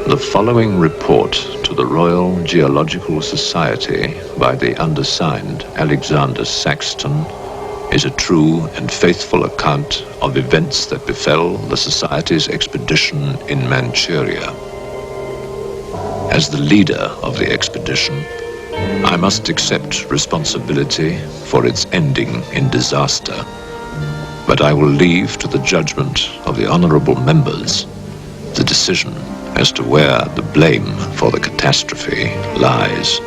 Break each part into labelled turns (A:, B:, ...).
A: The following report to the Royal Geological Society by the undersigned Alexander Saxton is a true and faithful account of events that befell the Society's expedition in Manchúria. As the leader of the expedition, I must accept responsibility for its ending in disaster, but I will leave to the judgment of the honorable members the decision as to where the blame for the catastrophe lies.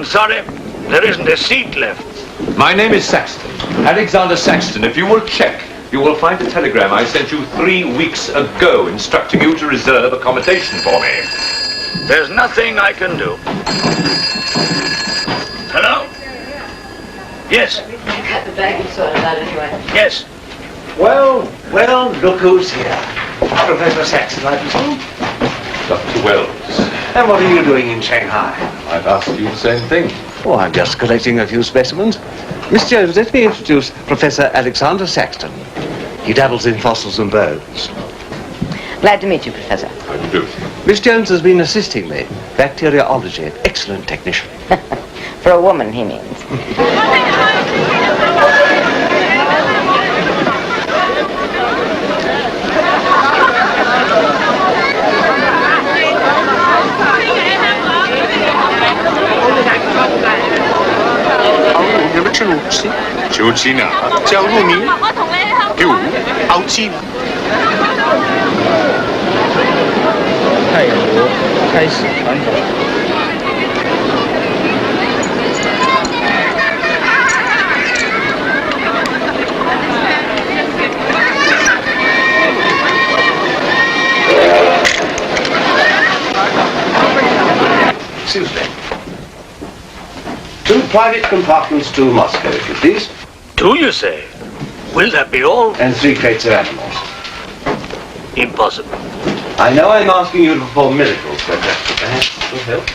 B: Sorry, there isn't a seat left.
C: My name is Saxton, Alexander Saxton. If you will check, you will find a telegram I sent you 3 weeks ago instructing you to reserve accommodation for me.
B: There's nothing I can do. Hello? Yes.
D: Cut the bag and sort of that anyway.
B: Yes.
E: Well, look who's here. Professor Saxton, I presume?
C: Dr. Wells.
E: And what are you doing in Shanghai?
C: I've asked you the same thing.
E: Oh, I'm just collecting a few specimens. Miss Jones, let me introduce Professor Alexander Saxton. He dabbles in fossils and bones.
D: Glad to meet you, Professor.
C: How do you do?
E: Miss Jones has been assisting me. Bacteriology, excellent technician.
D: For a woman, he means.
E: Excuse me. 2 private compartments to Moscow, if you please.
B: 2, you say? Will that be all?
E: And 3 crates of animals.
B: Impossible.
E: I know I'm asking you to perform miracles, but perhaps it will help.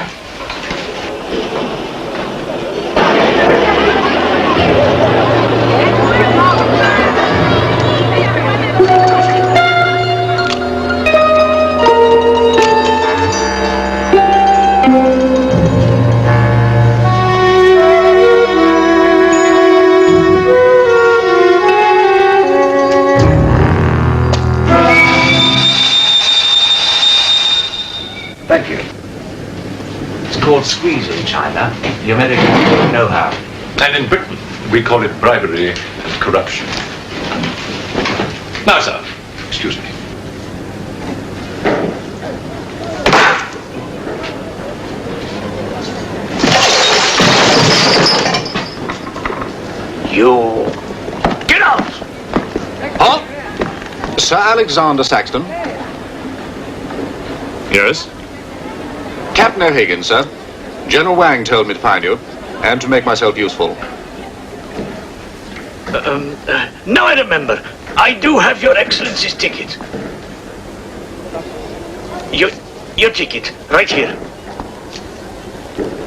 E: Thank you. It's called squeeze in China. The Americans don't know how.
C: And in Britain, we call it bribery and corruption. Now, sir, excuse me.
B: You... Get out!
F: Huh? Sir Alexander Saxton?
C: Yes?
F: Captain O'Hagan, sir. General Wang told me to find you, and to make myself useful.
B: Now I remember. I do have your Excellency's ticket. Your ticket, right here.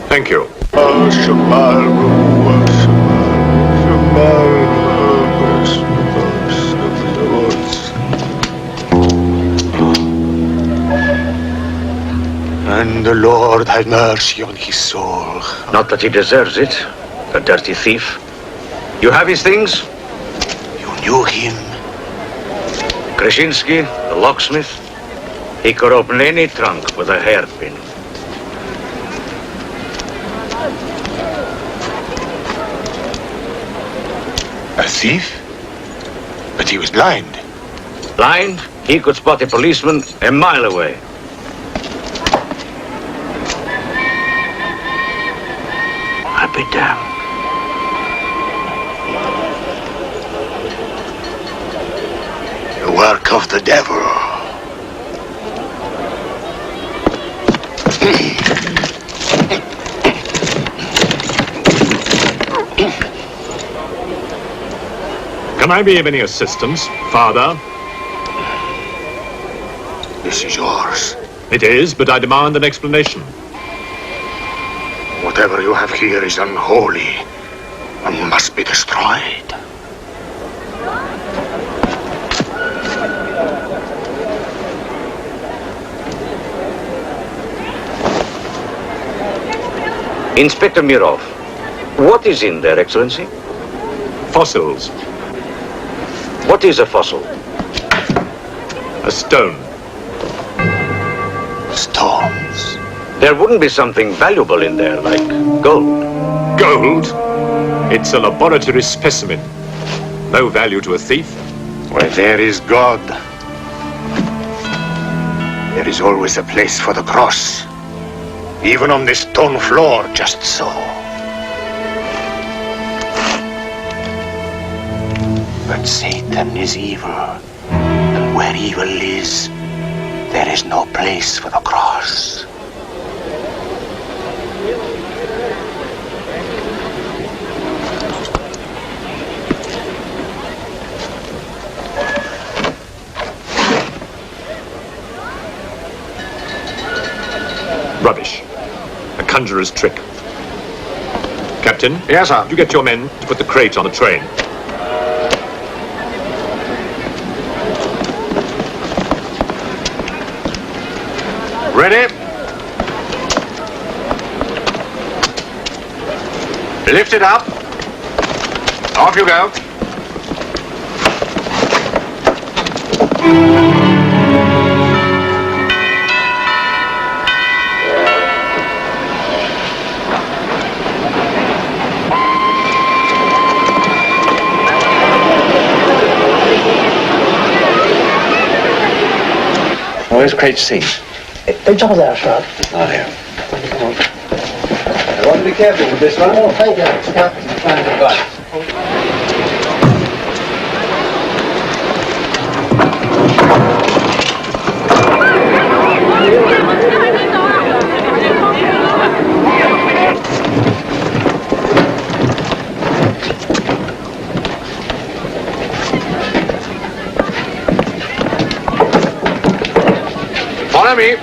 C: Thank you.
G: And the Lord had mercy on his soul.
B: Not that he deserves it, the dirty thief. You have his things?
G: You knew him?
B: Krasinski, the locksmith, he could open any trunk with a hairpin.
G: A thief? But he was blind.
B: Blind, he could spot a policeman a mile away. I'll be damned.
G: The work of the devil.
C: Can I be of any assistance, Father?
G: This is yours.
C: It is, but I demand an explanation.
G: Whatever you have here is unholy and must be destroyed.
B: Inspector Mirov, what is in there, Excellency?
C: Fossils.
B: What is a fossil?
C: A stone.
G: Stones.
B: There wouldn't be something valuable in there, like gold.
C: Gold? It's a laboratory specimen. No value to a thief.
G: Where there is God, there is always a place for the cross. Even on this stone floor, just so. But Satan is evil, and where evil is, there is no place for the cross.
C: Rubbish. A conjurer's trick. Captain?
F: Yes, sir.
C: You get your men to put the crate on the train.
F: Ready? Lift it up. Off you go.
E: Where's crate C?
H: 照在是吧？
E: Oh, here. I want to be careful with this one.
H: Oh, thank you. Yeah.
F: Follow me.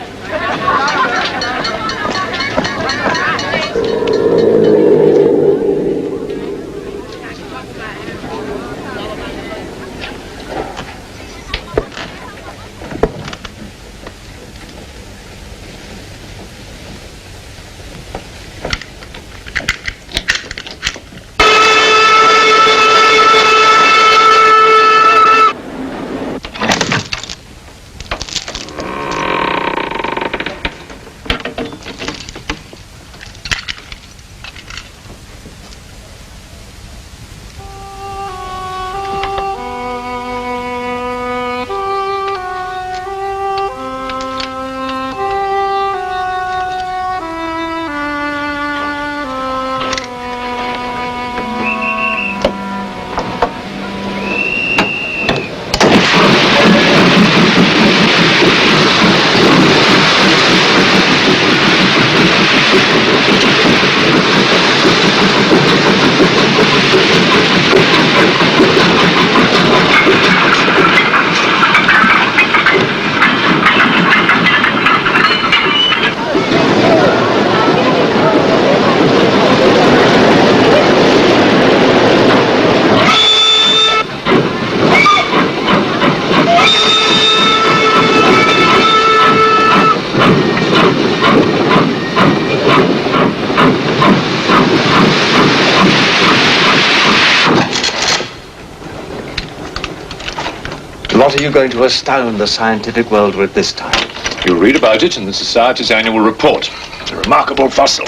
E: What are you going to astound the scientific world with this time?
C: You'll read about it in the Society's annual report. It's a remarkable fossil.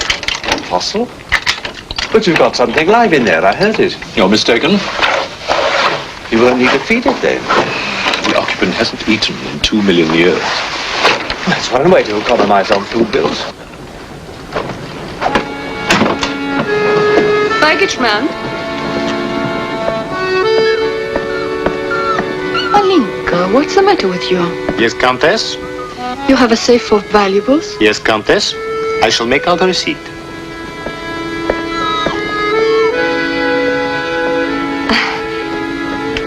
E: Fossil? But you've got something live in there, I heard it.
C: You're mistaken.
E: You won't need to feed it then.
C: The occupant hasn't eaten in 2 million years.
E: That's one way to economize on food bills.
I: Baggage man. Alinka, what's the matter with you?
G: Yes, Countess?
I: You have a safe full of valuables?
G: Yes, Countess. I shall make out a receipt.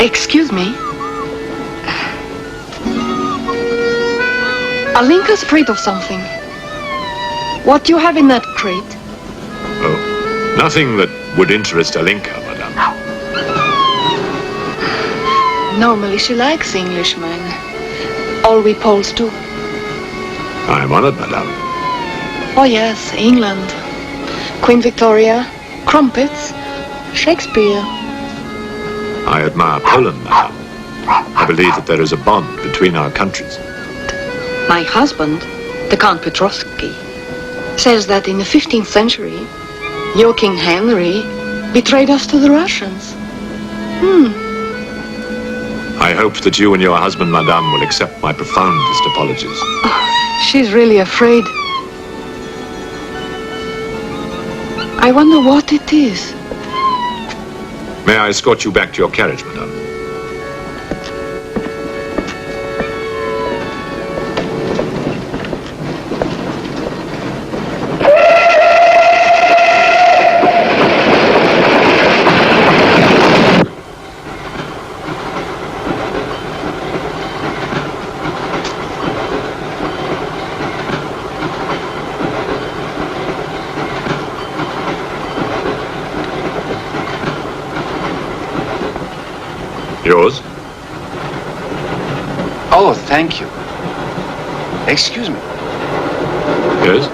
I: Excuse me. Alinka's afraid of something. What do you have in that crate?
C: Oh, nothing that would interest Alinka, madame.
I: Normally she likes Englishmen. All we Poles do.
C: I am honored, madame.
I: Oh yes, England. Queen Victoria, crumpets, Shakespeare.
C: I admire Poland, madame. I believe that there is a bond between our countries.
I: My husband, the Count Petrovsky, says that in the 15th century, your King Henry betrayed us to the Russians.
C: I hope that you and your husband, madame, will accept my profoundest apologies.
I: She's really afraid. I wonder what it is.
C: May I escort you back to your carriage, madame? Yours?
G: Oh, thank you. Excuse me.
C: Yes?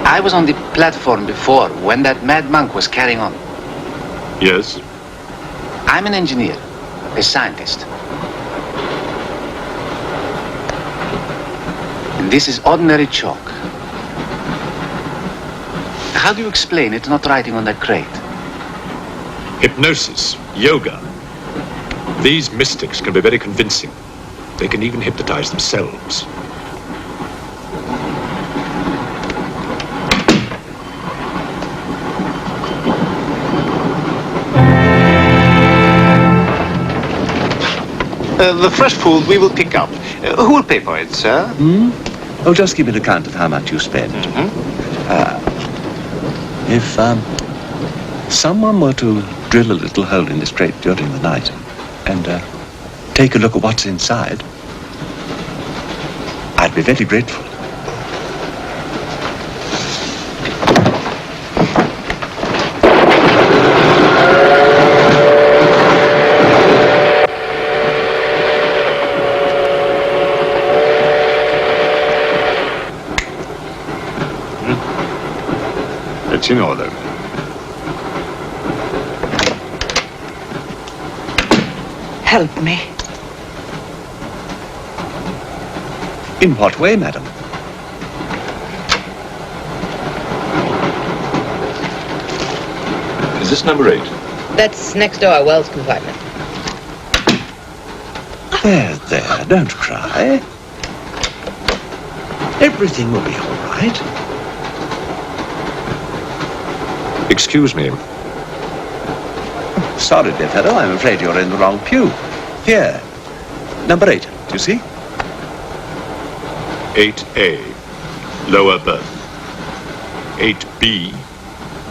G: I was on the platform before when that mad monk was carrying on.
C: Yes?
G: I'm an engineer, a scientist. And this is ordinary chalk. How do you explain it not writing on that crate?
C: Hypnosis, yoga. These mystics can be very convincing. They can even hypnotize themselves.
G: The fresh food we will pick up. Who will pay for it, sir?
E: Oh, just give me an account of how much you spend. If someone were to drill a little hole in this crate during the night and take a look at what's inside, I'd be very grateful.
C: It's in order.
I: Help me.
E: In what way, madam?
C: Is this number 8?
D: That's next door, Wells compartment.
E: There, don't cry. Everything will be all right.
C: Excuse me.
E: Sorry, dear fellow, I'm afraid you're in the wrong pew. Here, number 8, do you see?
C: 8A, lower berth. 8B,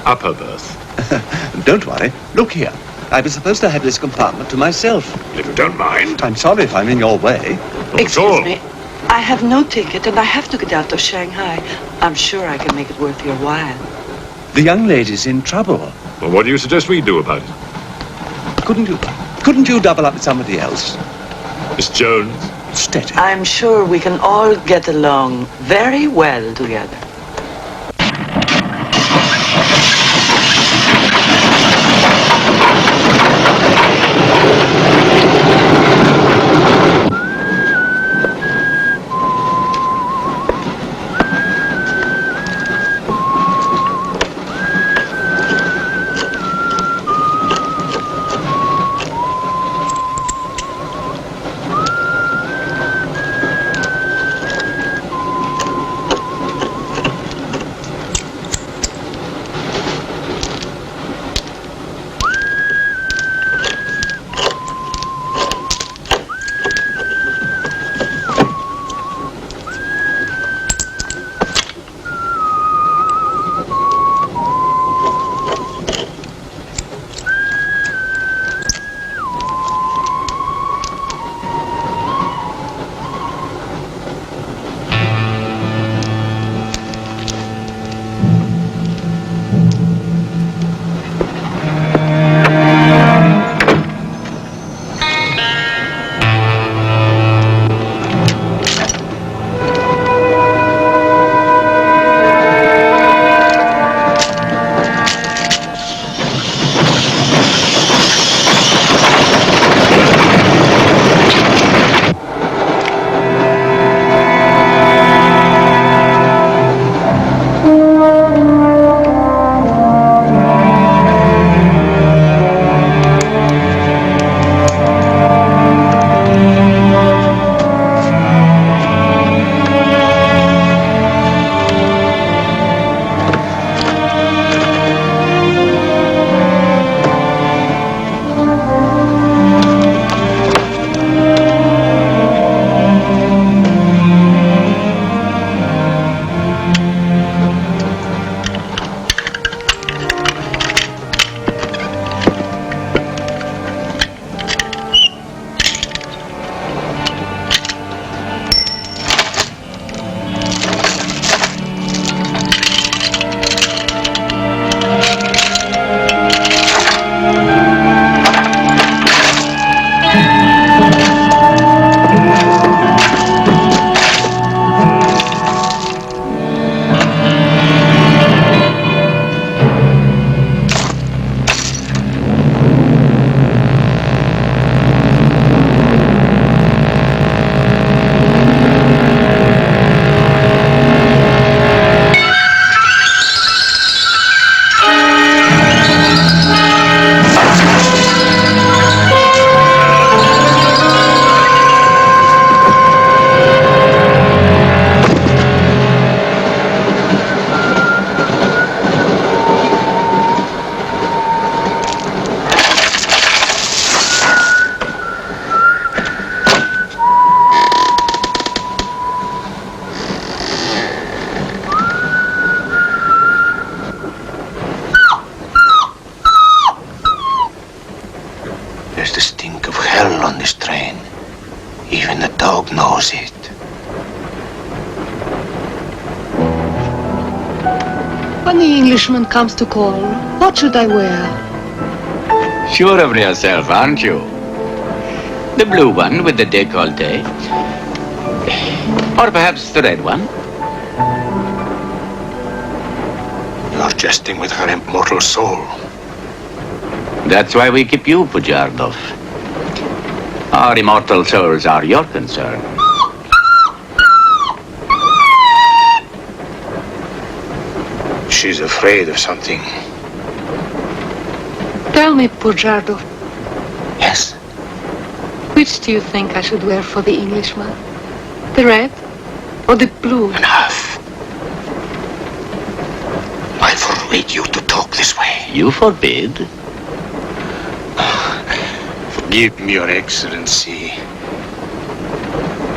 C: upper berth.
E: Don't worry. Look here. I was supposed to have this compartment to myself.
C: If you don't mind.
E: I'm sorry if I'm in your way.
C: Not at all.
J: Excuse me. I have no ticket and I have to get out of Shanghai. I'm sure I can make it worth your while.
E: The young lady's in trouble.
C: Well, what do you suggest we do about it?
E: Couldn't you double up with somebody else?
C: Miss Jones?
E: Steady.
J: I'm sure we can all get along very well together.
G: stink of hell on this train. Even the dog knows it.
I: When the Englishman comes to call, what should I wear?
K: Sure of yourself, aren't you? The blue one with the décolleté. Or perhaps the red one.
G: You're jesting with her immortal soul.
K: That's why we keep you, Pujardov. Our immortal souls are your concern.
G: She's afraid of something.
I: Tell me, Pujardov,
G: Yes?
I: which do you think I should wear for the Englishman? The red or the blue?
G: Enough. I forbid you to talk this way.
K: You forbid?
G: Forgive me, Your Excellency.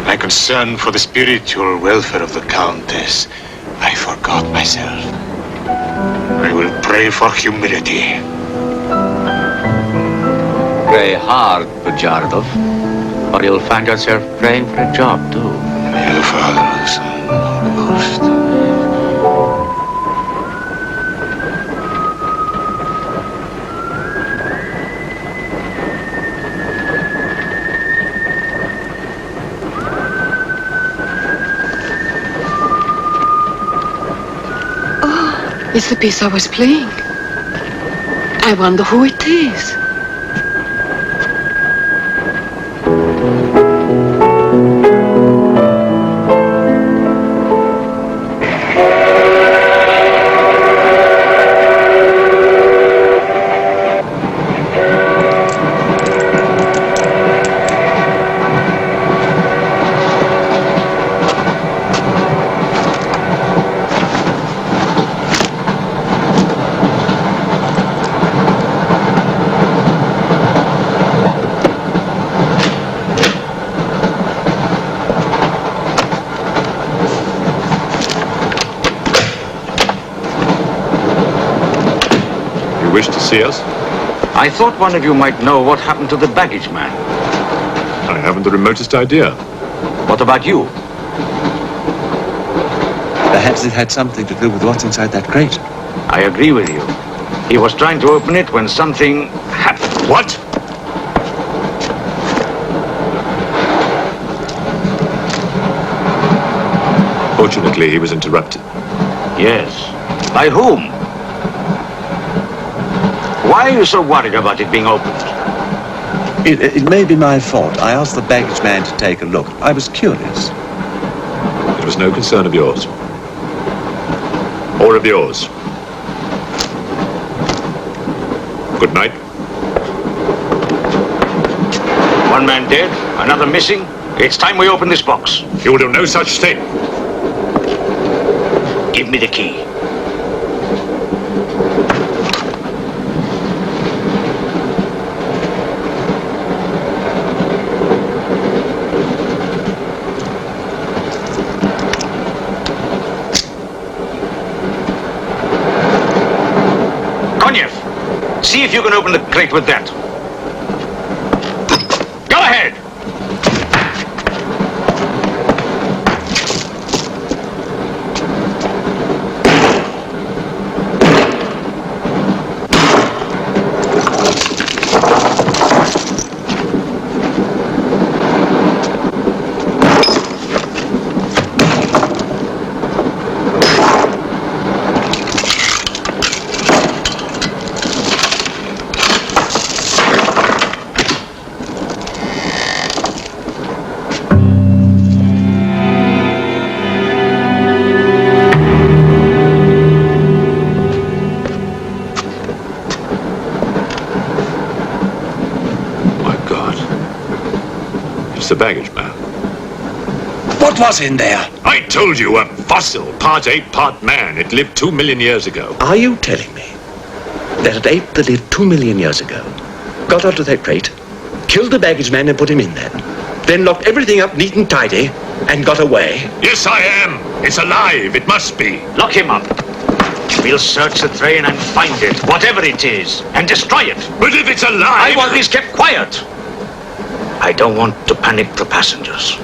G: My concern for the spiritual welfare of the Countess, I forgot myself. I will pray for humility.
K: Pray hard, Pujardov, or you'll find yourself praying for a job, too.
G: May the Father, the Son, and the Holy Ghost.
I: It's the piece I was playing. I wonder who it is.
C: Wish to see us?
B: I thought one of you might know what happened to the baggage man.
C: I haven't the remotest idea.
B: What about you?
E: Perhaps it had something to do with what's inside that crate.
B: I agree with you. He was trying to open it when something happened.
C: What? Fortunately, he was interrupted.
B: Yes. By whom? Why are you so worried about it being opened?
E: It may be my fault. I asked the baggage man to take a look. I was curious.
C: It was no concern of yours. Or of yours. Good night.
B: One man dead, another missing. It's time we open this box.
C: You will do no such thing.
B: Give me the key. See if you can open the crate with that. Go ahead!
C: The baggage man.
E: What was in there?
C: I told you, a fossil, part ape, part man. It lived 2 million years ago.
E: Are you telling me that an ape that lived 2 million years ago got onto that crate, killed the baggage man and put him in there, then locked everything up neat and tidy and got away?
C: Yes, I am. It's alive. It must be.
B: Lock him up. We'll search the train and find it, whatever it is, and destroy it.
C: But if it's alive...
B: I want this kept quiet. I don't want to panic the passengers.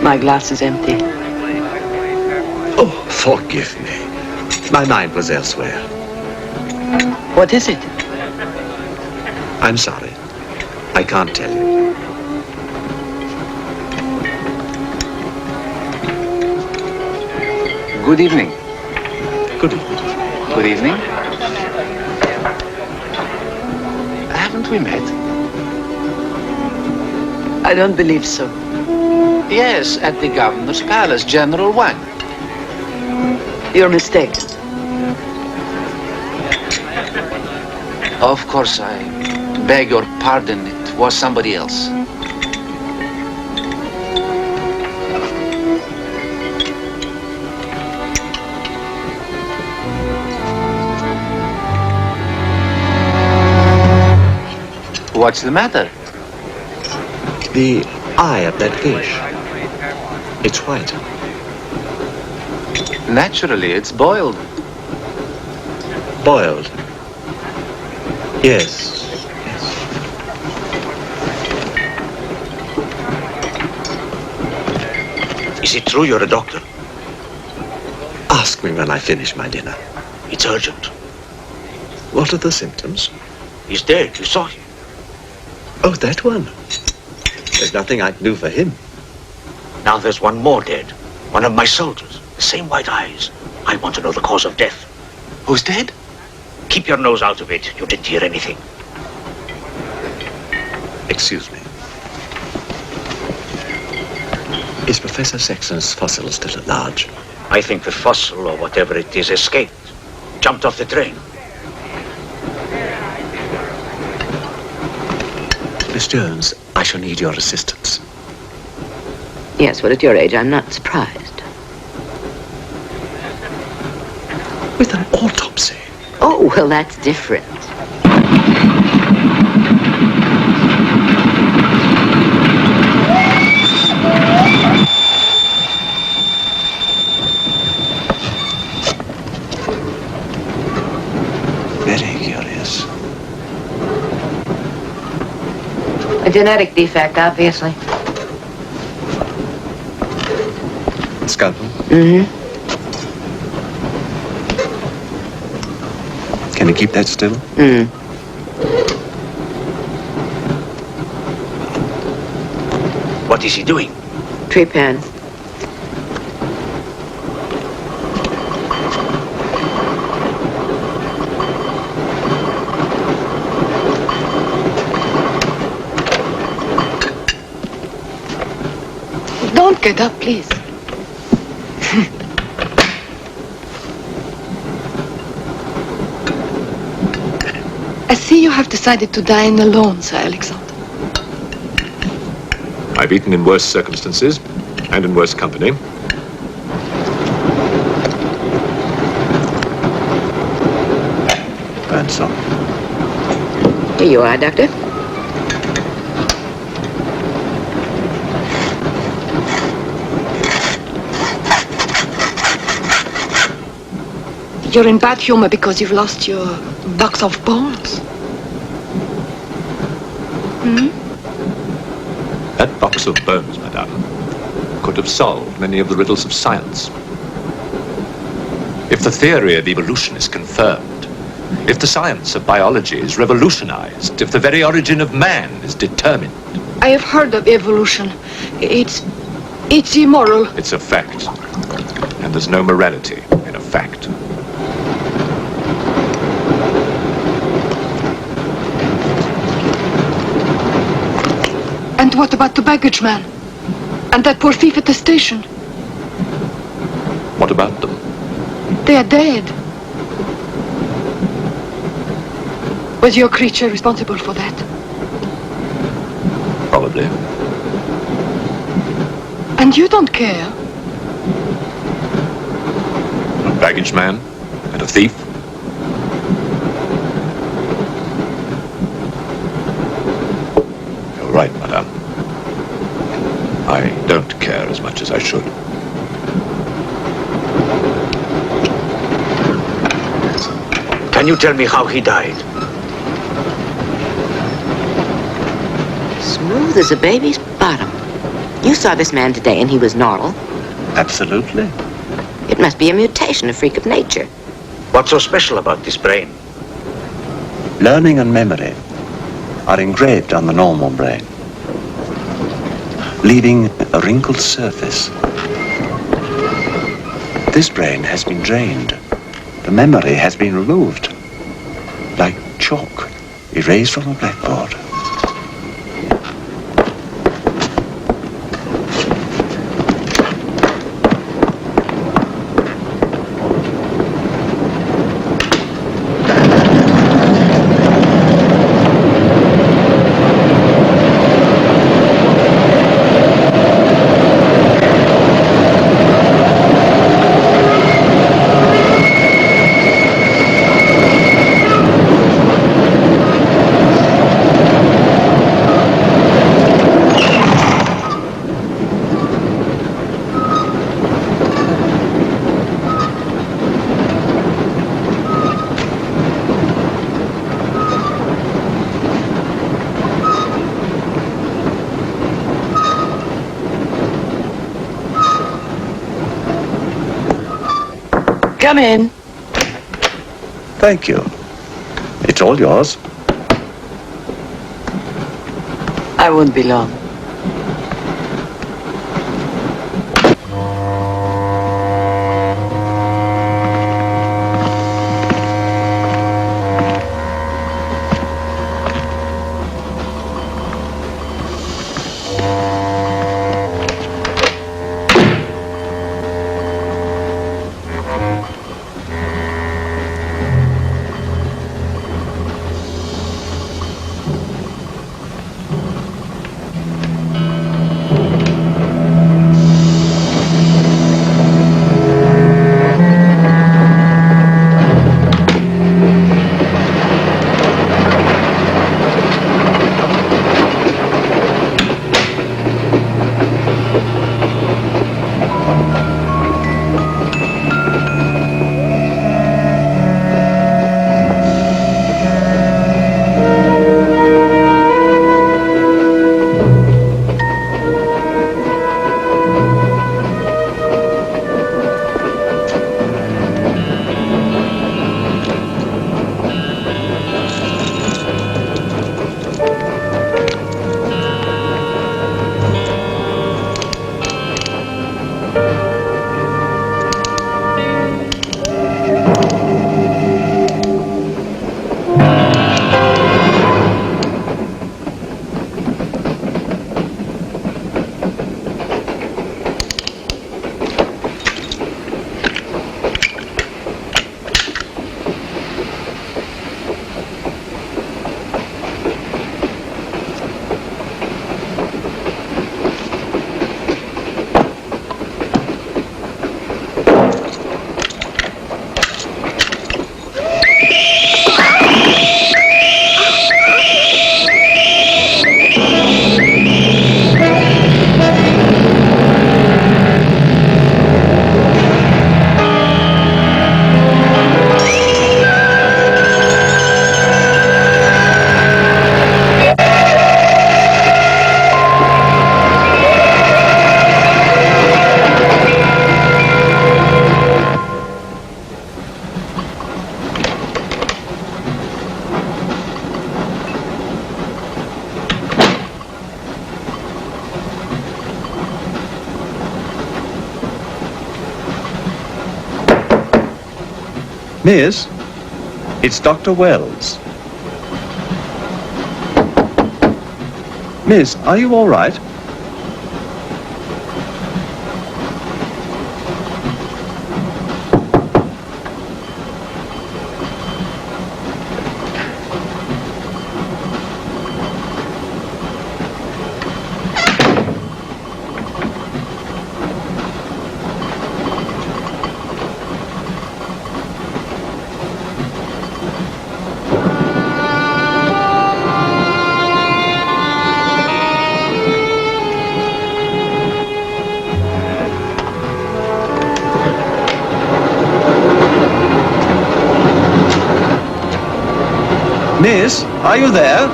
J: My glass is empty.
E: Oh, forgive me. My mind was elsewhere.
J: What is it?
E: I'm sorry. I can't tell you.
F: Good evening.
E: Good evening.
F: Good evening. Haven't we met?
J: I don't believe so.
F: Yes, at the governor's palace, General Wang.
J: You're mistaken.
F: Of course, I beg your pardon. It was somebody else. What's the matter?
E: The eye of that fish. It's white.
F: Naturally, it's boiled.
E: Boiled. Yes. Yes.
B: Is it true you're a doctor?
E: Ask me when I finish my dinner.
B: It's urgent.
E: What are the symptoms?
B: He's dead. You saw him.
E: Oh, that one. There's nothing I can do for him.
B: Now there's one more dead. One of my soldiers. The same white eyes. I want to know the cause of death.
F: Who's dead?
B: Keep your nose out of it. You didn't hear anything.
E: Excuse me. Is Professor Saxton's fossil still at large?
B: I think the fossil, or whatever it is, escaped. Jumped off the train.
E: Miss Jones, I shall need your assistance.
D: Yes, well, at your age, I'm not surprised.
E: With an autopsy?
D: Oh, well, that's different.
E: Very curious.
D: A genetic defect, obviously.
E: Scalpel?
D: Mm-hmm.
E: Can you keep that still?
D: Mm.
B: What is he doing?
D: Tree pan.
I: Don't get up, please. I see you have decided to dine alone, Sir Alexander.
A: I've eaten in worse circumstances and in worse company.
E: Burn some.
D: Here you are, Doctor.
I: You're in bad humor because you've lost your box of bones. Hmm?
A: That box of bones, madame, could have solved many of the riddles of science. If the theory of evolution is confirmed, if the science of biology is revolutionized, if the very origin of man is determined.
I: I have heard of evolution. It's immoral.
A: It's a fact. And there's no morality in a fact.
I: And what about the baggage man? And that poor thief at the station?
A: What about them?
I: They are dead. Was your creature responsible for that?
A: Probably.
I: And you don't care?
A: A baggage man and a thief? You're right, madame. I don't care as much as I should.
B: Can you tell me how he died?
D: Smooth as a baby's bottom. You saw this man today and he was normal.
E: Absolutely.
D: It must be a mutation, a freak of nature.
B: What's so special about this brain?
E: Learning and memory are engraved on the normal brain, leaving a wrinkled surface. This brain has been drained. The memory has been removed, like chalk erased from a blackboard.
J: Come in.
E: Thank you. It's all yours.
J: I won't be long.
L: Miss, it's Dr. Wells. Miss, are you all right? Miss, are you there?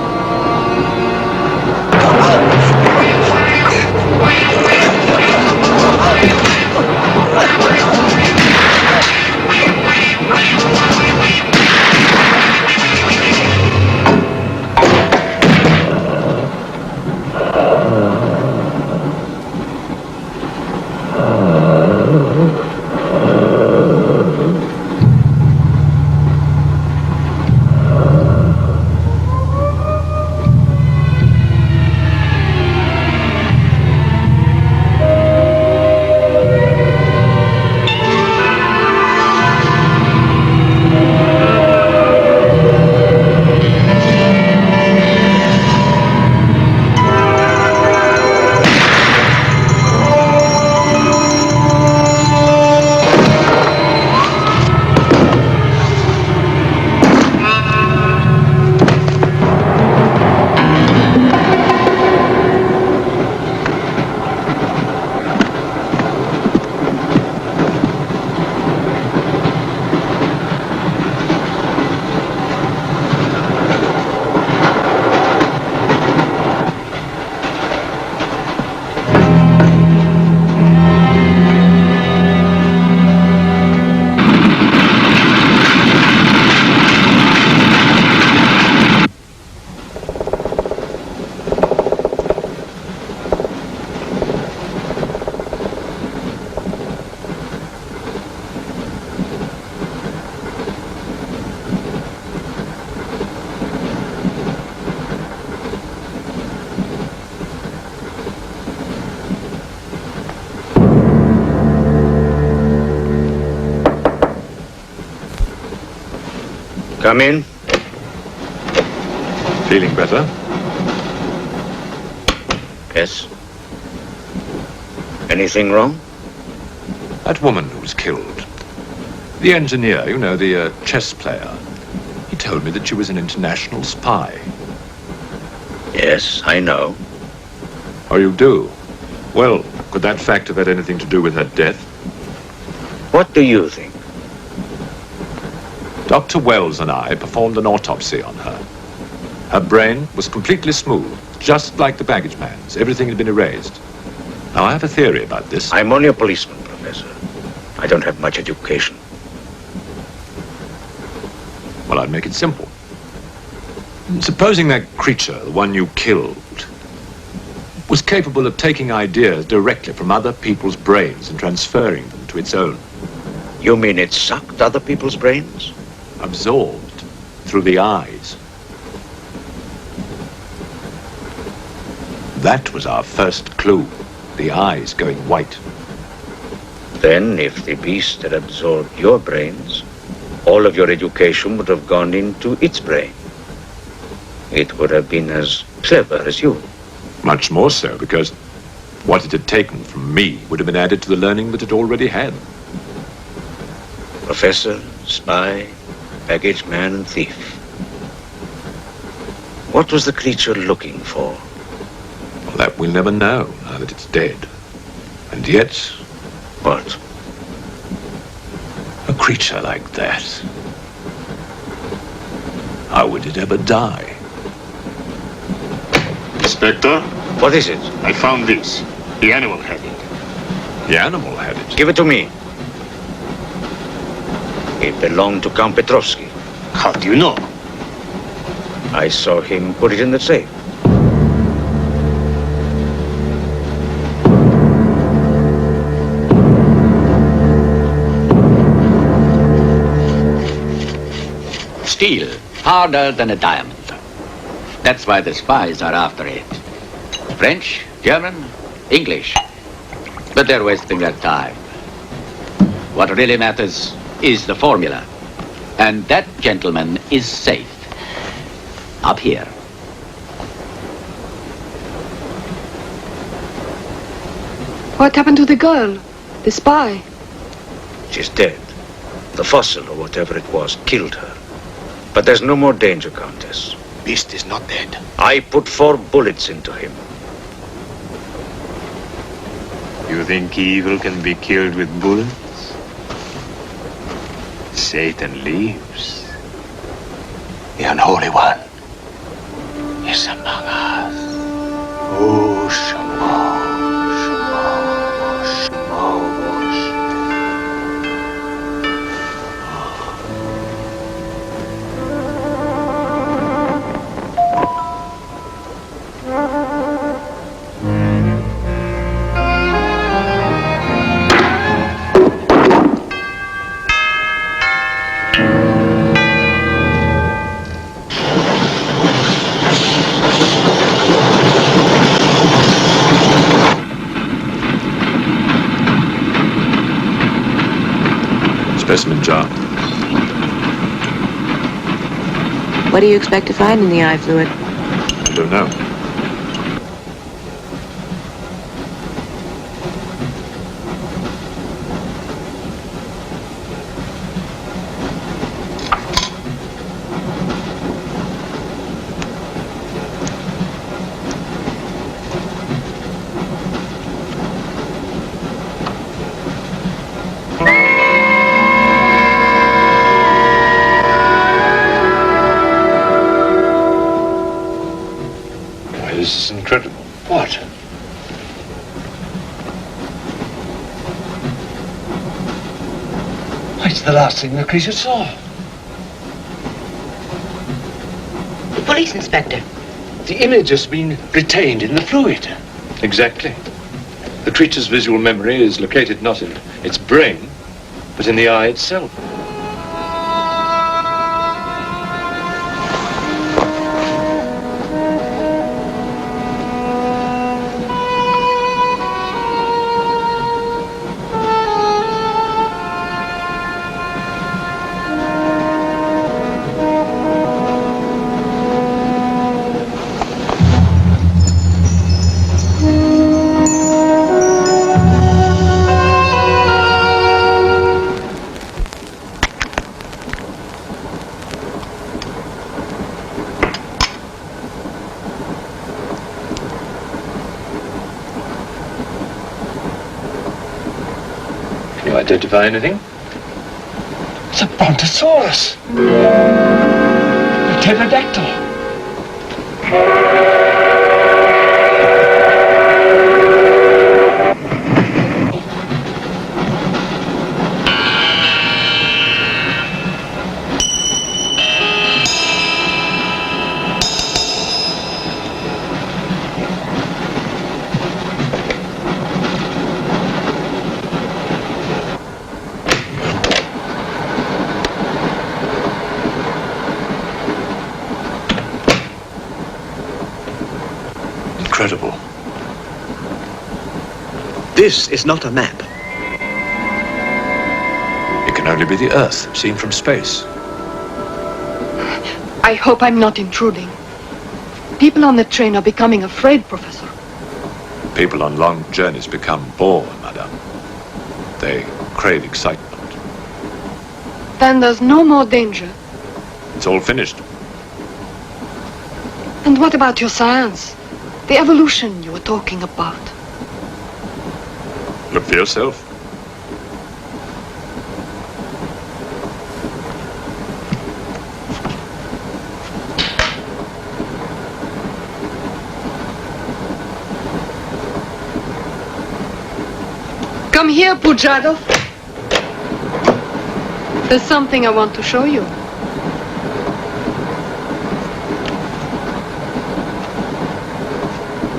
B: Come in.
C: Feeling better?
B: Yes. Anything wrong?
C: That woman who was killed. The engineer, you know, the chess player. He told me that she was an international spy.
B: Yes, I know.
C: Oh, you do? Well, could that fact have had anything to do with her death?
B: What do you think?
C: Dr. Wells and I performed an autopsy on her. Her brain was completely smooth, just like the baggage man's. Everything had been erased. Now, I have a theory about this.
B: I'm only a policeman, Professor. I don't have much education.
C: Well, I'd make it simple. Supposing that creature, the one you killed, was capable of taking ideas directly from other people's brains and transferring them to its own.
B: You mean it sucked other people's brains?
C: Absorbed through the eyes. That was our first clue, the eyes going white.
B: Then, if the beast had absorbed your brains, all of your education would have gone into its brain. It would have been as clever as you.
C: Much more so, because what it had taken from me would have been added to the learning that it already had.
B: Professor, spy, baggage man, and thief. What was the creature looking for?
C: Well, that we'll never know, now that it's dead. And yet...
B: What?
C: A creature like that. How would it ever die?
G: Inspector?
B: What is it?
G: I found this. The animal had it.
C: The animal had it?
B: Give it to me. It belonged to Count Petrovsky.
G: How do you know?
B: I saw him put it in the safe.
K: steel, harder than a diamond. That's why the spies are after it. French, German, English. But they're wasting their time. What really matters is the formula. And that, gentleman, is safe. Up here.
I: What happened to the girl? The spy?
B: She's dead. The fossil, or whatever it was, killed her. But there's no more danger, Countess.
G: Beast is not dead.
B: I put 4 bullets into him.
G: You think evil can be killed with bullets? Satan lives. The unholy one is among us. Oh, Shamo, Shamo,
C: Specimen jar.
D: What do you expect to find in the eye fluid?
C: I don't know. This is incredible. What?
E: It's the last thing the creature saw.
D: The police inspector.
E: The image has been retained in the fluid.
C: Exactly. The creature's visual memory is located not in its brain, but in the eye itself. Identify anything?
E: It's a brontosaurus. A pterodactyl.
C: Incredible.
E: This is not a map.
C: It can only be the Earth, seen from space.
I: I hope I'm not intruding. People on the train are becoming afraid, Professor.
C: People on long journeys become bored, madame. They crave excitement.
I: Then there's no more danger.
C: It's all finished.
I: And what about your science? The evolution you were talking about.
C: Look for yourself.
I: Come here, Pujadov. There's something I want to show you.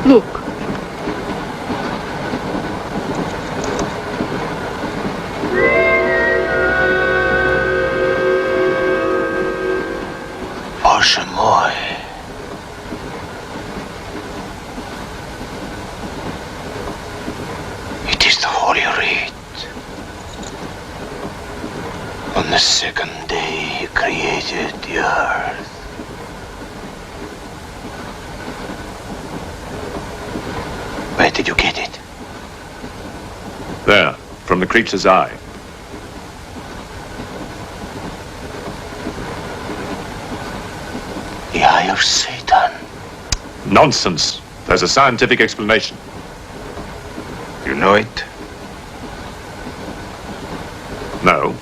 I: Look.
G: the second day he created the earth. Where did you get it?
C: There, from the creature's eye.
G: The eye of Satan.
C: Nonsense. There's a scientific explanation.
G: You know it?
C: No.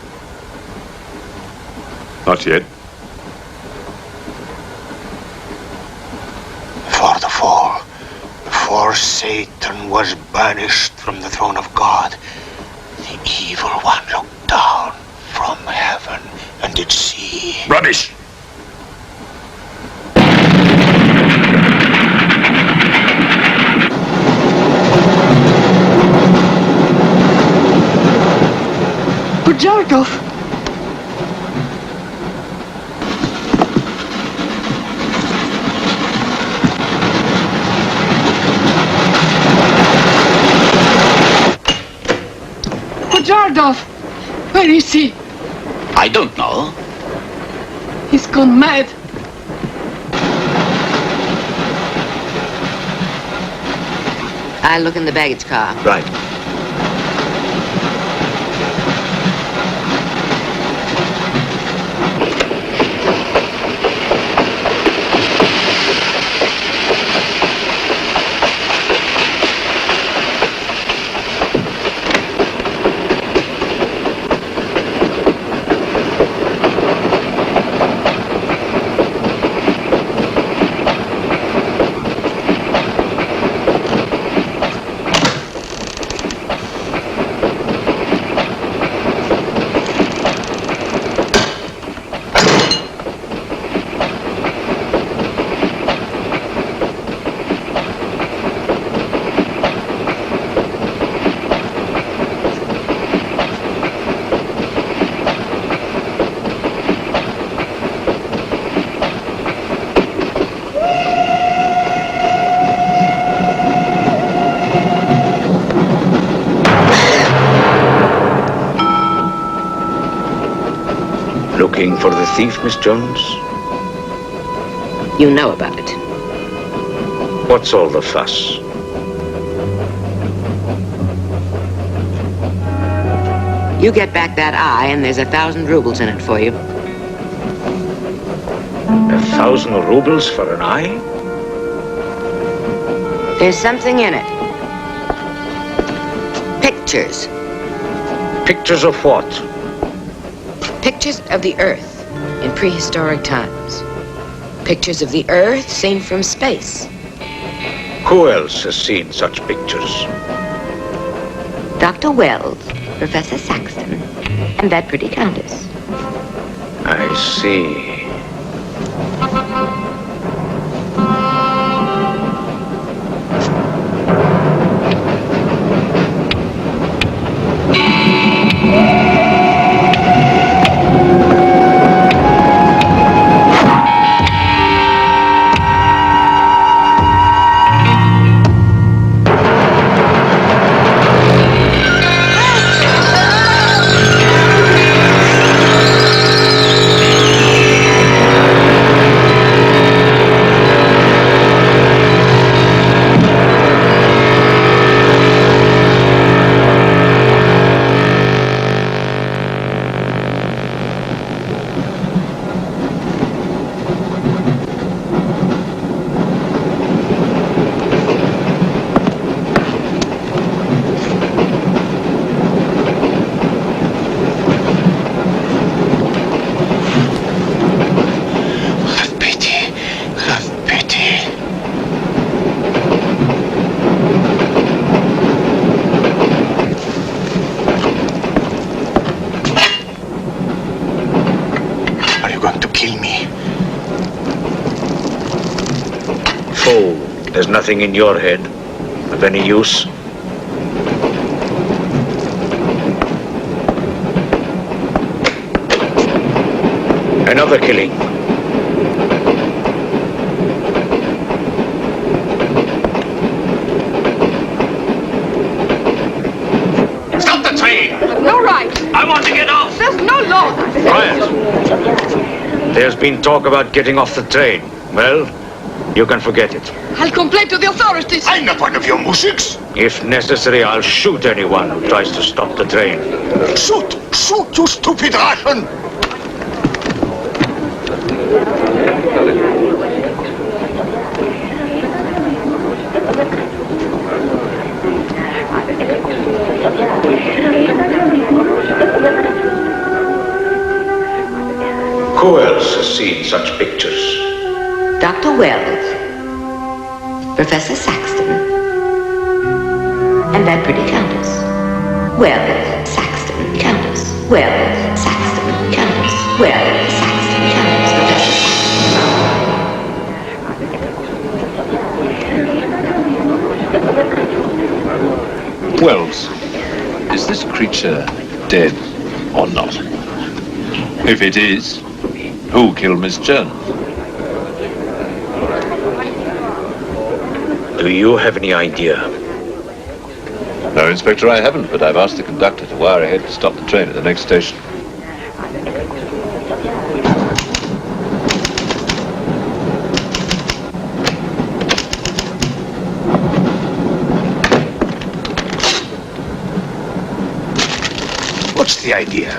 C: Not yet.
G: Before the fall, before Satan was banished from the throne of God, the evil one looked down from heaven and did see...
C: Rubbish!
I: Jarkov! Pujardov! Where is he?
K: I don't know.
I: He's gone mad.
D: I'll look in the baggage car.
E: Right.
B: Looking for the thief, Miss Jones?
D: You know about it.
B: What's all the fuss?
D: You get back that eye and there's 1,000 rubles in it for you.
B: 1,000 rubles for an eye?
D: There's something in it. Pictures.
B: Pictures of what?
D: Pictures of the Earth in prehistoric times. Pictures of the Earth seen from space.
B: Who else has seen such pictures?
D: Dr. Wells, Professor Saxton, and that pretty countess.
B: I see. There's nothing in your head of any use. Another killing.
M: Stop the train!
I: No right!
M: I want to get off!
I: There's no law!
B: There's been talk about getting off the train. Well, you can forget it.
I: I'll complain to the authorities.
G: I'm not one of your musics.
B: If necessary, I'll shoot anyone who tries to stop the train.
G: Shoot! Shoot, you stupid Russian!
B: Who else has seen such pictures?
D: Dr. Wells, Professor Saxton, and that pretty countess. Wells, Saxton, countess. Wells, Saxton, countess. Wells, Saxton, countess. Professor Saxton.
C: Wells, is this creature dead or not? If it is, who killed Miss Jones?
B: Do you have any idea?
C: No, Inspector, I haven't, but I've asked the conductor to wire ahead to stop the train at the next station.
G: What's the idea?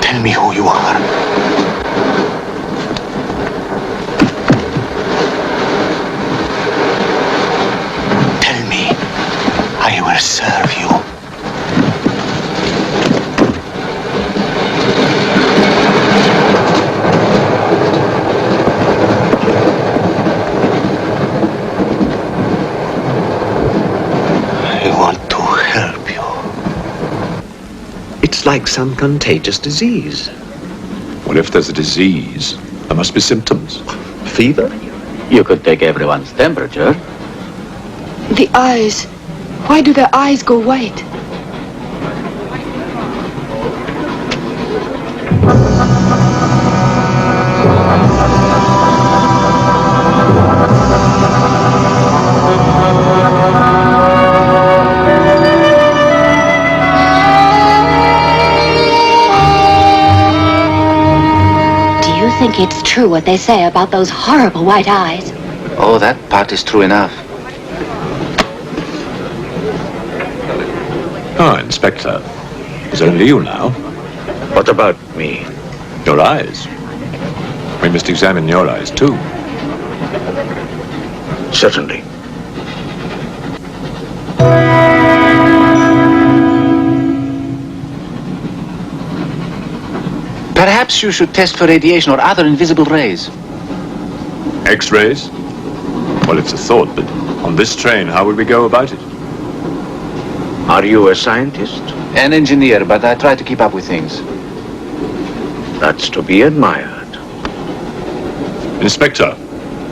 G: Tell me who you are. Tell me, I will serve you. I want to help you.
E: It's like some contagious disease.
C: Well, if there's a disease, there must be symptoms.
E: Fever?
K: You could take everyone's temperature.
I: The eyes. Why do their eyes go white?
M: Do you think it's true what they say about those horrible white eyes?
K: Oh, that part is true enough.
C: Ah, Inspector. It's only you now.
B: What about me?
C: Your eyes. We must examine your eyes, too.
B: Certainly.
K: Perhaps you should test for radiation or other invisible rays.
C: X-rays? Well, it's a thought, but on this train, how would we go about it?
B: Are you a scientist?
K: An engineer, but I try to keep up with things.
B: That's to be admired.
C: Inspector,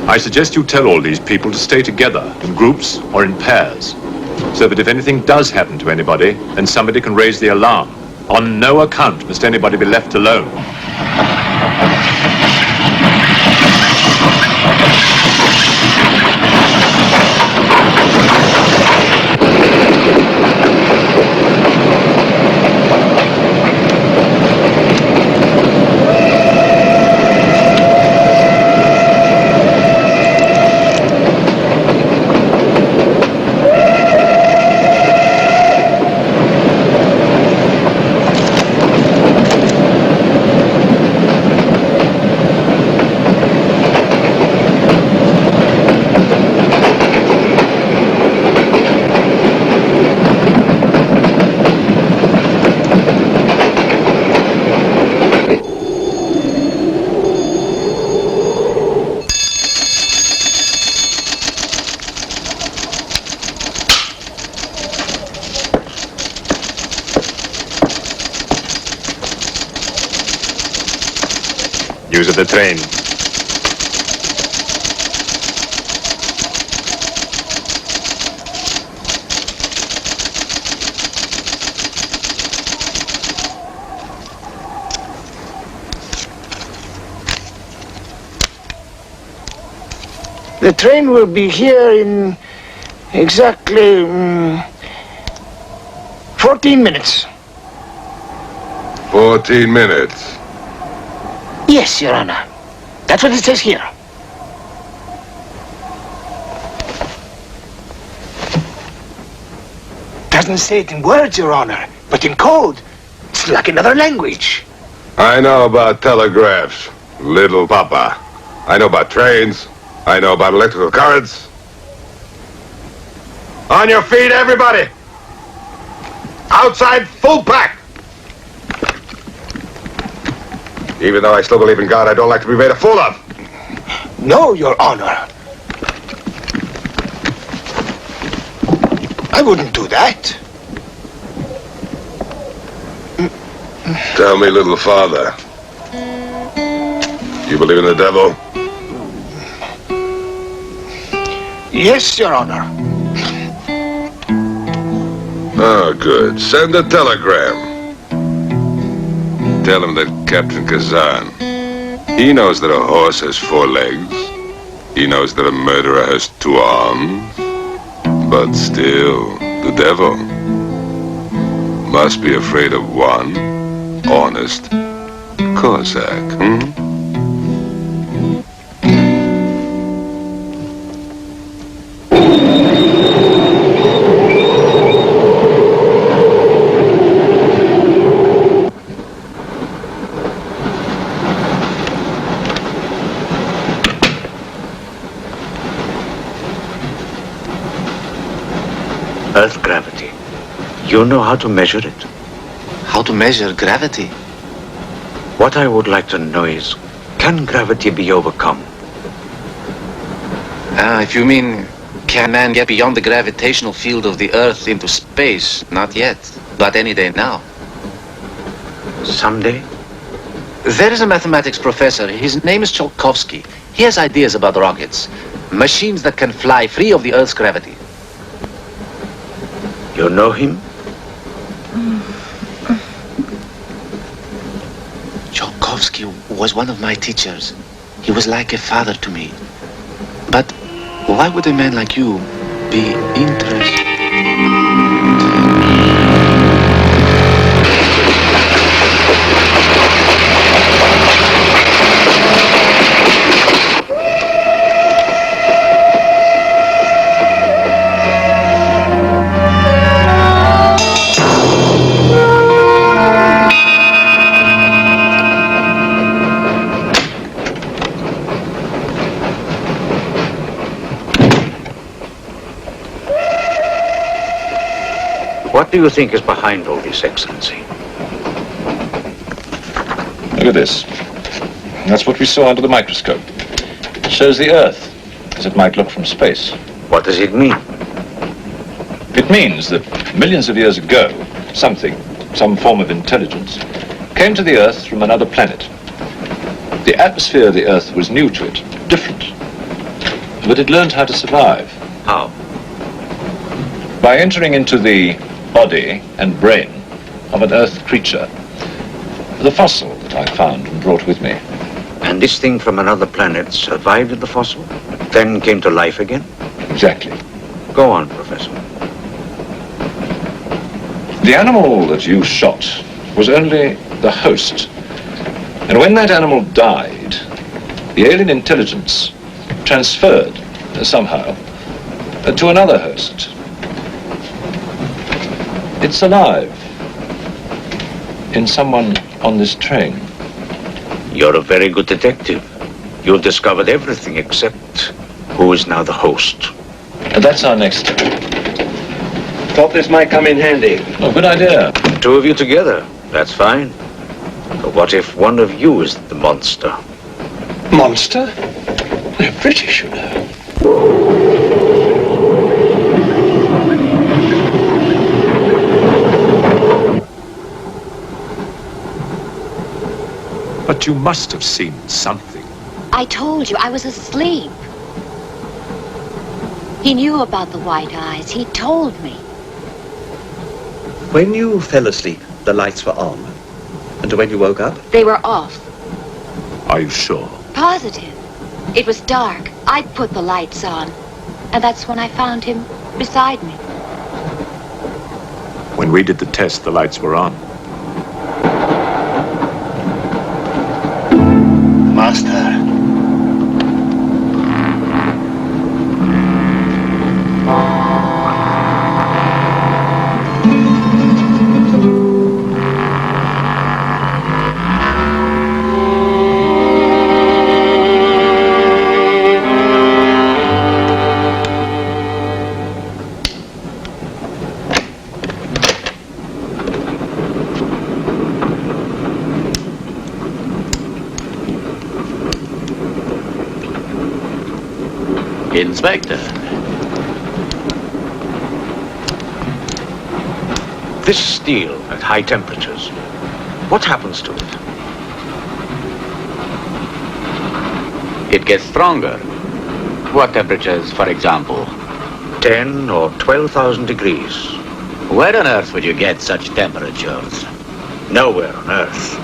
C: I suggest you tell all these people to stay together, in groups or in pairs, so that if anything does happen to anybody, then somebody can raise the alarm. On no account must anybody be left alone. Use of the train.
H: The train will be here in exactly 14 minutes.
N: 14 minutes?
H: Yes, Your Honor. That's what it says here. Doesn't say it in words, Your Honor, but in code. It's like another language.
N: I know about telegraphs, little papa. I know about trains. I know about electrical currents. On your feet, everybody! Outside, full pack! Even though I still believe in God, I don't like to be made a fool of.
H: No, Your Honor. I wouldn't do that.
N: Tell me, little father. You believe in the devil?
H: Yes, Your Honor.
N: Oh, good. Send a telegram. Tell him that Captain Kazan, he knows that a horse has 4 legs. He knows that a murderer has 2 arms. But still, the devil must be afraid of one honest Cossack,
B: Earth gravity. You know how to measure it?
O: How to measure gravity?
B: What I would like to know is, can gravity be overcome?
O: If you mean, can man get beyond the gravitational field of the Earth into space? Not yet, but any day now.
B: Someday?
O: There is a mathematics professor. His name is Tsiolkovsky. He has ideas about rockets. Machines that can fly free of the Earth's gravity.
B: You know him?
O: Tsiolkovsky was one of my teachers. He was like a father to me. But why would a man like you be interested?
B: What do you think is behind all this, Excellency?
C: Look at this. That's what we saw under the microscope. It shows the Earth as it might look from space.
B: What does it mean?
C: It means that millions of years ago, some form of intelligence, came to the Earth from another planet. The atmosphere of the Earth was new to it, different. But it learned how to survive.
B: How?
C: By entering into the body and brain of an Earth creature. The fossil that I found and brought with me.
B: And this thing from another planet survived in the fossil, then came to life again?
C: Exactly.
B: Go on, Professor.
C: The animal that you shot was only the host. And when that animal died, the alien intelligence transferred somehow to another host. It's alive in someone on this train.
B: You're a very good detective. You've discovered everything except who is now the host.
C: And that's our next step.
E: Thought this might come in handy.
C: Oh, good idea.
B: 2 of you together. That's fine. But what if one of you is the monster?
E: Monster? They're British, you know.
C: But you must have seen something.
M: I told you I was asleep. He knew about the white eyes. He told me.
L: When you fell asleep, the lights were on. And when you woke up?
M: They were off.
C: Are you sure?
M: Positive. It was dark. I'd put the lights on, and that's when I found him beside me.
C: When we did the test, the lights were on.
G: Master.
K: Inspector.
B: This steel at high temperatures, what happens to it?
K: It gets stronger. What temperatures, for example?
B: 10 or 12,000 degrees.
K: Where on earth would you get such temperatures?
B: Nowhere on earth.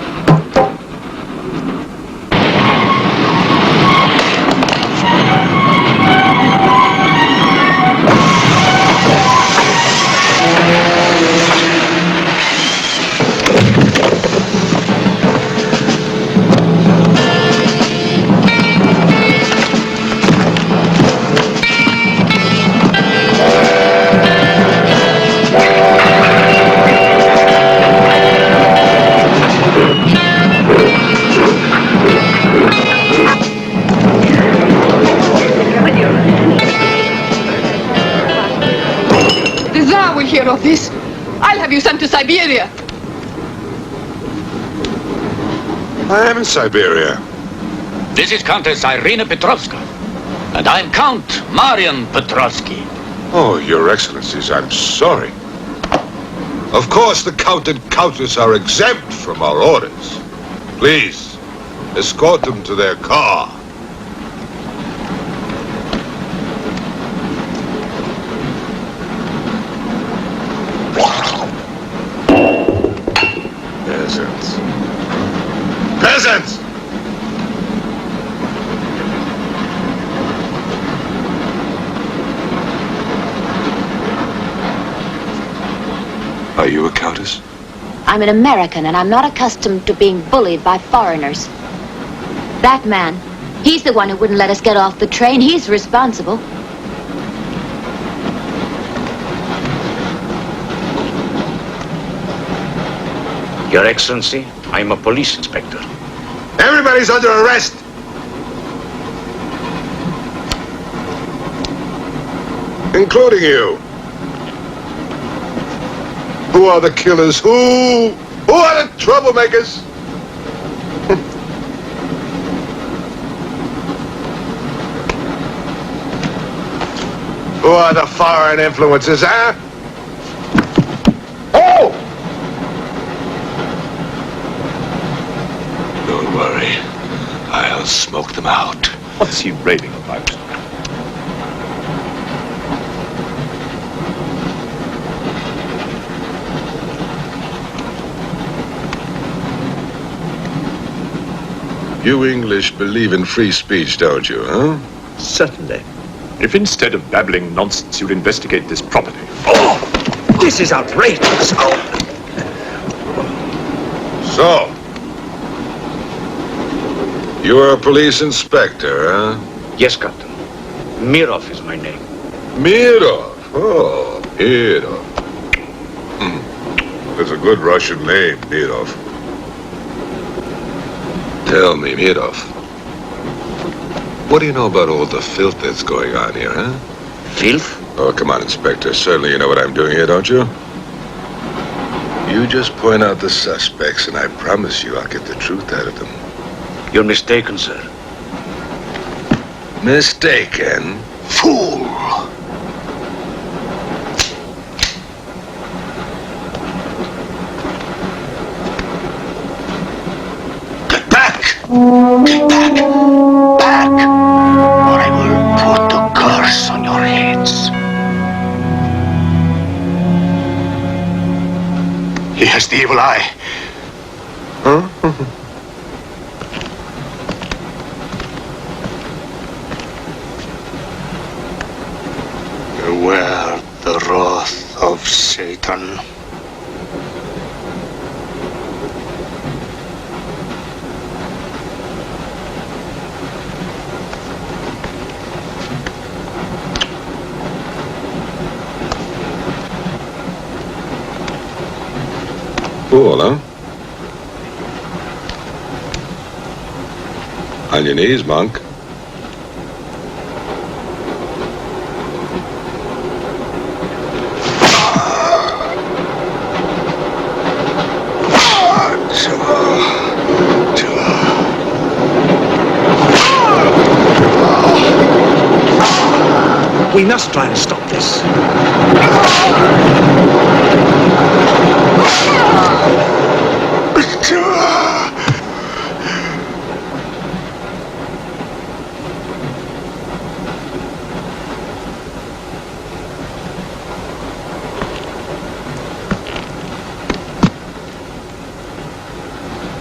I: Of this, I'll have you sent to Siberia.
N: I am in Siberia.
K: This is Countess Irina Petrovska, and I'm Count Marian Petrovsky.
N: Oh, Your Excellencies, I'm sorry. Of course, the Count and Countess are exempt from our orders. Please, escort them to their car. Peasants. Peasants! Are you a countess?
M: I'm an American, and I'm not accustomed to being bullied by foreigners. That man, he's the one who wouldn't let us get off the train. He's responsible.
B: Your Excellency, I'm a police inspector.
N: Everybody's under arrest! Including you. Who are the killers? Who are the troublemakers? Who are the foreign influences, huh? Oh! Don't worry. I'll smoke them out.
C: What's he raving about?
N: You English believe in free speech, don't you, huh?
L: Certainly.
C: If instead of babbling nonsense, you'd investigate this property.
L: Oh! This is outrageous! Oh!
N: So, you're a police inspector, huh?
B: Yes, Captain. Mirov is my name.
N: Mirov? Oh, Mirov. That's a good Russian name, Mirov. Tell me, Mirov, what do you know about all the filth that's going on here, huh?
B: Filth?
N: Oh, come on, Inspector. Certainly you know what I'm doing here, don't you? You just point out the suspects, and I promise you I'll get the truth out of them.
B: You're mistaken, sir.
N: Mistaken? Fool!
G: Get back! Get back! Back! Or I will put the curse on your heads. He has the evil eye. Beware the wrath of Satan.
N: Cool, huh? On your knees, monk.
E: We must try and stop this.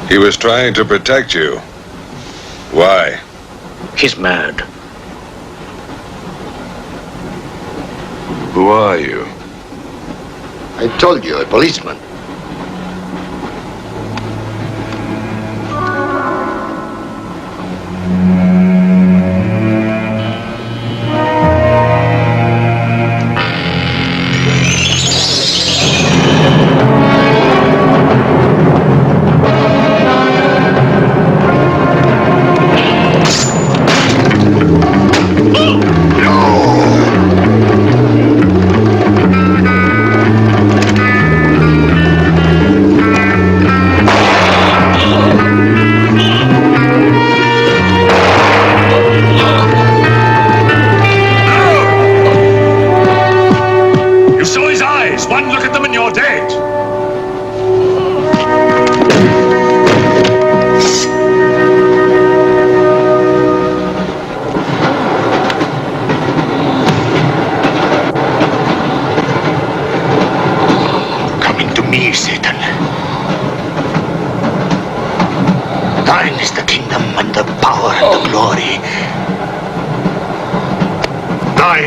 N: He was trying to protect you. Why?
B: He's mad.
N: Who are you?
P: I told you, a policeman.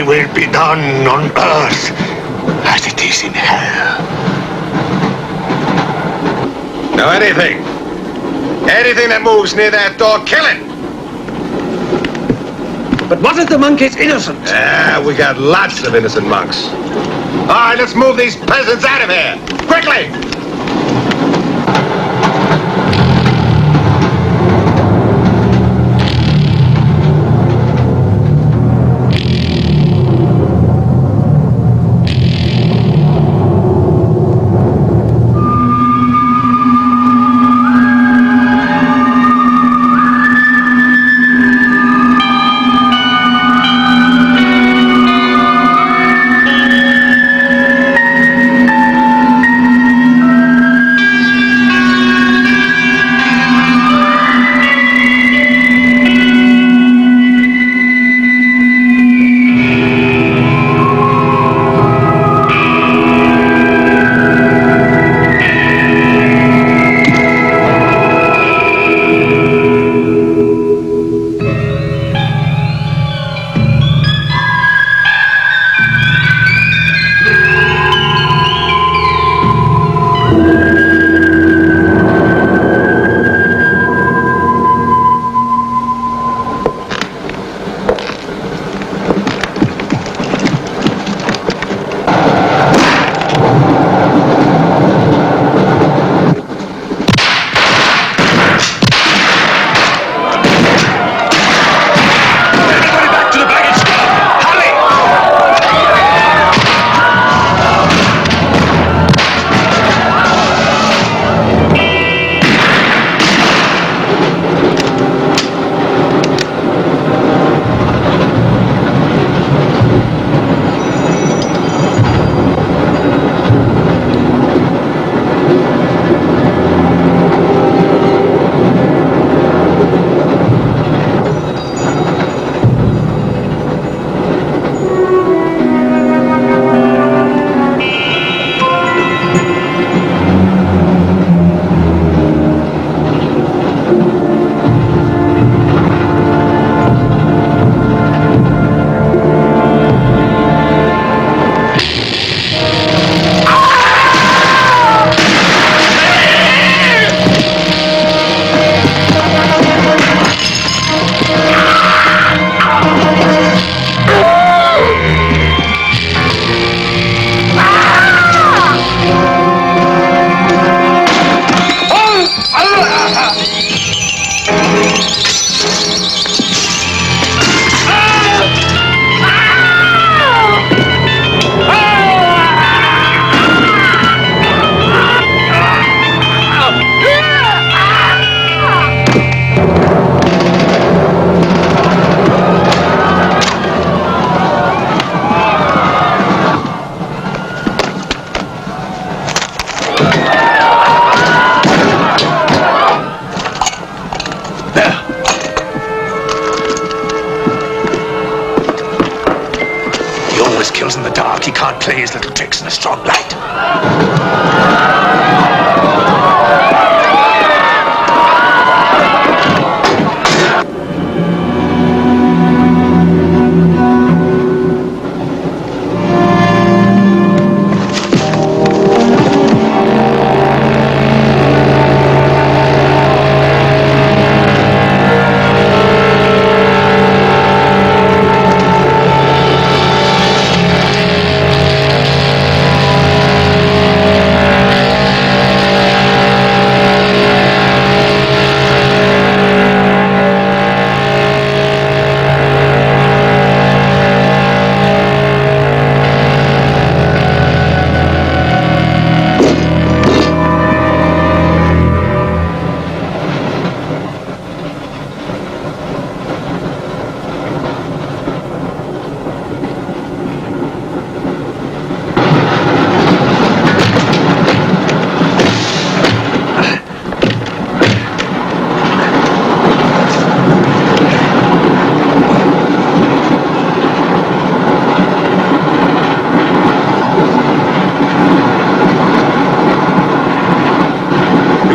G: Will be done on earth as it is in hell.
N: Now anything that moves near that door, kill it!
E: But what if the monk is innocent?
N: We got lots of innocent monks. All right, let's move these peasants out of here, quickly!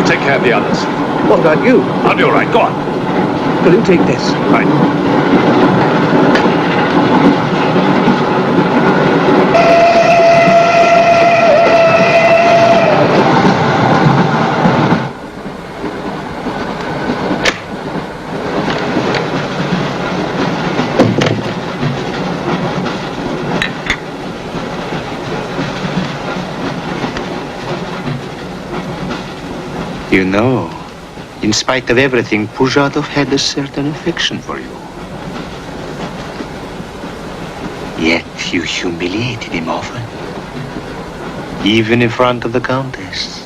C: You take care of the others.
H: What about you?
C: I'll be all right. Go on.
H: Will you take this?
C: Right.
O: You know, in spite of everything, Pujatov had a certain affection for you. Yet you humiliated him often, even in front of the Countess.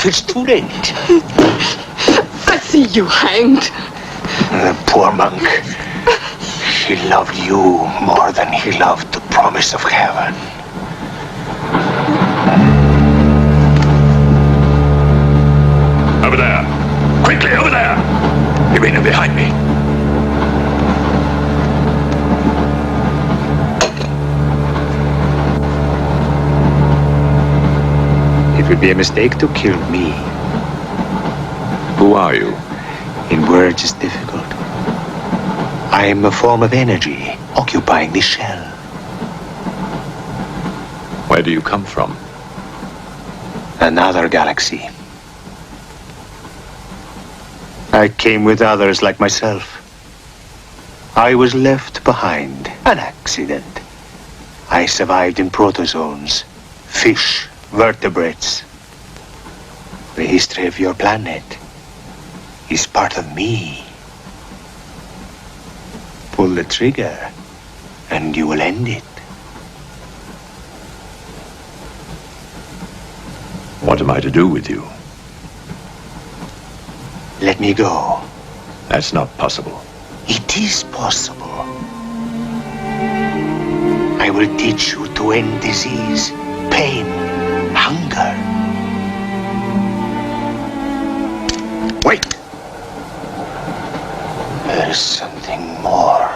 H: It's too late.
I: I see you hanged.
H: The poor monk. He loved you more than he loved the promise of heaven.
C: Over there. Quickly, over there. Irina, behind me.
O: It would be a mistake to kill me.
C: Who are you?
O: In words, it's difficult. I am a form of energy occupying this shell.
C: Where do you come from?
O: Another galaxy. I came with others like myself. I was left behind. An accident. I survived in protozoans, fish, vertebrates. The history of your planet is part of me. Pull the trigger, and you will end it.
C: What am I to do with you?
O: Let me go.
C: That's not possible.
O: It is possible. I will teach you to end disease, pain, hunger. Wait! There is something more.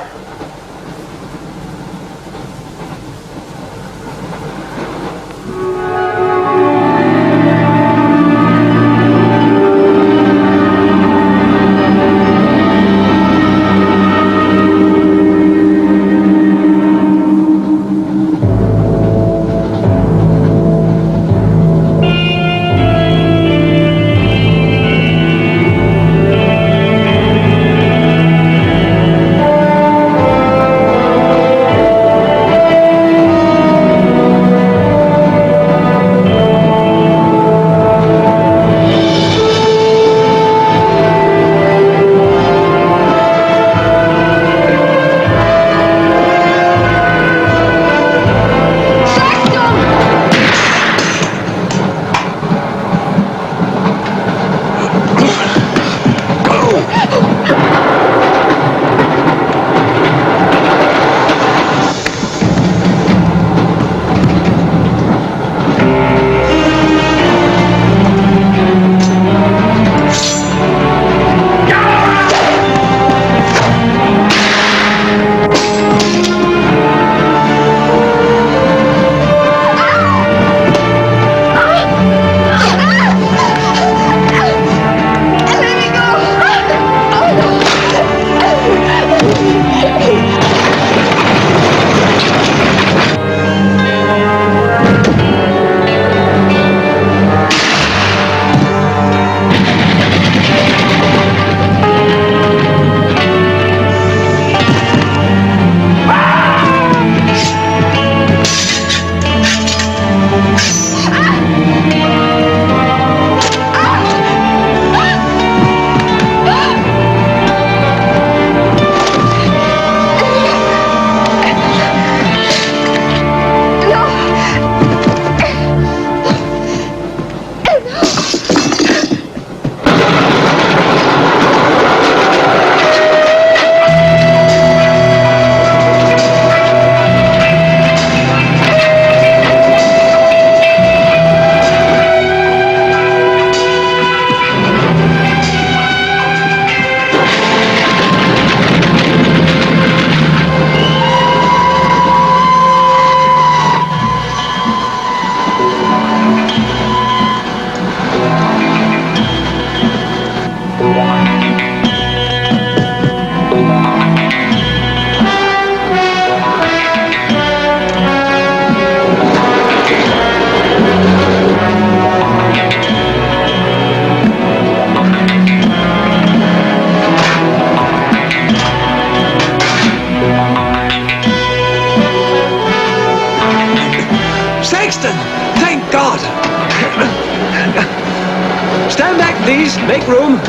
E: Please, make room.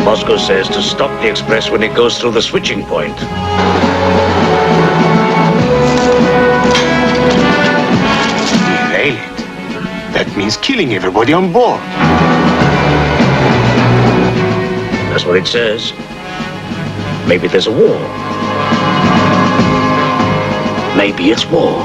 B: Moscow says to stop the express when it goes through the switching point.
O: Derail it. That means killing everybody on board.
B: That's what it says. Maybe there's a war. Maybe it's war.